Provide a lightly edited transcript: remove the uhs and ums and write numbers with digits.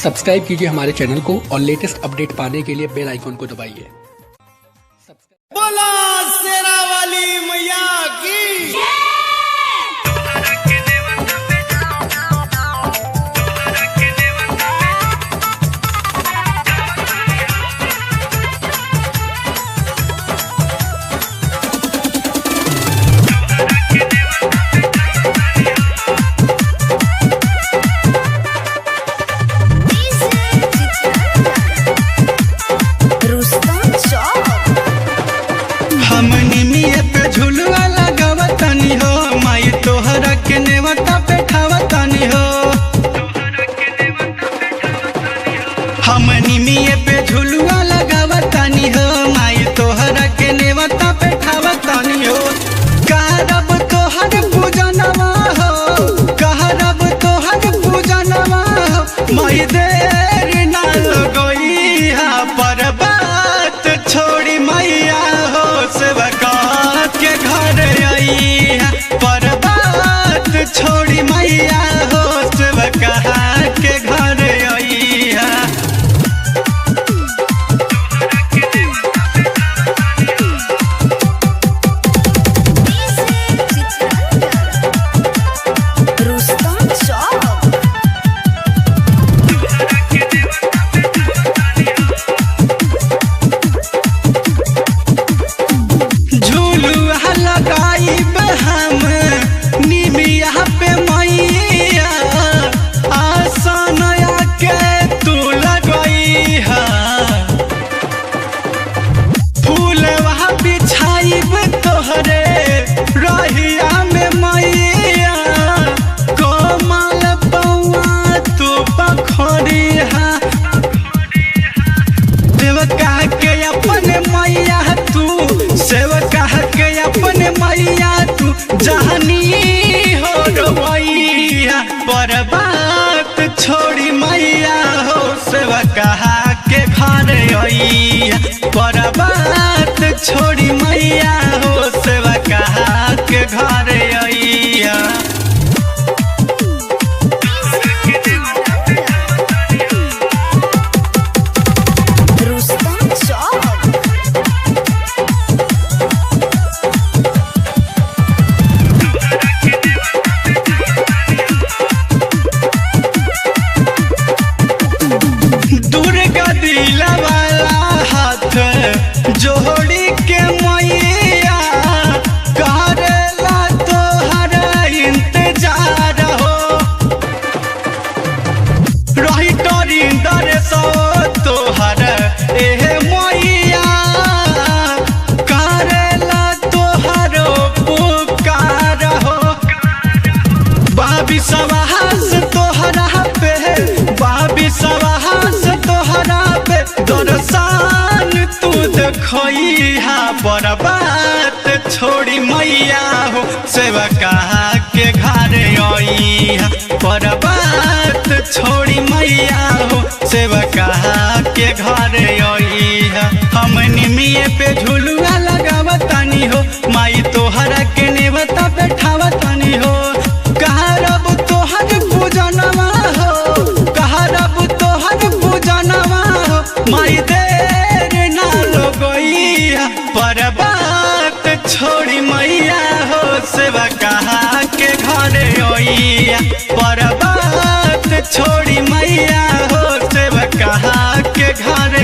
Subscribe कीजिए हमारे channel को और लेटेस्ट अपडेट पाने के लिए बेल आइकन को दबाइए। बोला शेरा वाली मैया की। हम निमिये पे झुलवा लगावतानी हो, माई तोहरा के नेवता पे ठावतानी हो। हम निमिये पे झुलवा लगावतानी हो, माई तोहरा के नेवता पे ठावतानी हो। करब तोहर पूजनवा हो, करब तोहर पूजनवा हो, माई देर ना लगोई हा पर्वत छोड़ी मैया हो सेवका के घर आई है। पर्वत छोड़ी मैया हो सेवका के घर आई है। जहनी हो रवैया पर्वत छोड़ी मैया हो सेवका के घर आइया। पर्वत छोड़ी मैया हो सेवका के घर आइया। जोड़ी के मैया करेला तोहरा इंतजार हो, रही टरिंदर सो तोहर एहे मैया करेला तोहरो पुकार हो। बाबी सवास तोहरा पे, बाबी सवास तोहरा पे दर्शन तू देखइहा। पर्वत छोड़ी मैया हो सेवका के घर आइहा। पर्वत छोड़ी मैया हो सेवका के घर आइहा। हम निमिये पे झुलवा लगावतानी हो, माई तोहरा के नेवता पे ठावतानी हो। कहरब तोहर पूजनवा हो, कहरब तोहर पूजनवा हो, माई देर ना लगोइहा। पर्वत छोड़ी मैया हो सेवका के घर आइया। पर्वत छोड़ी मैया हो सेवका के घर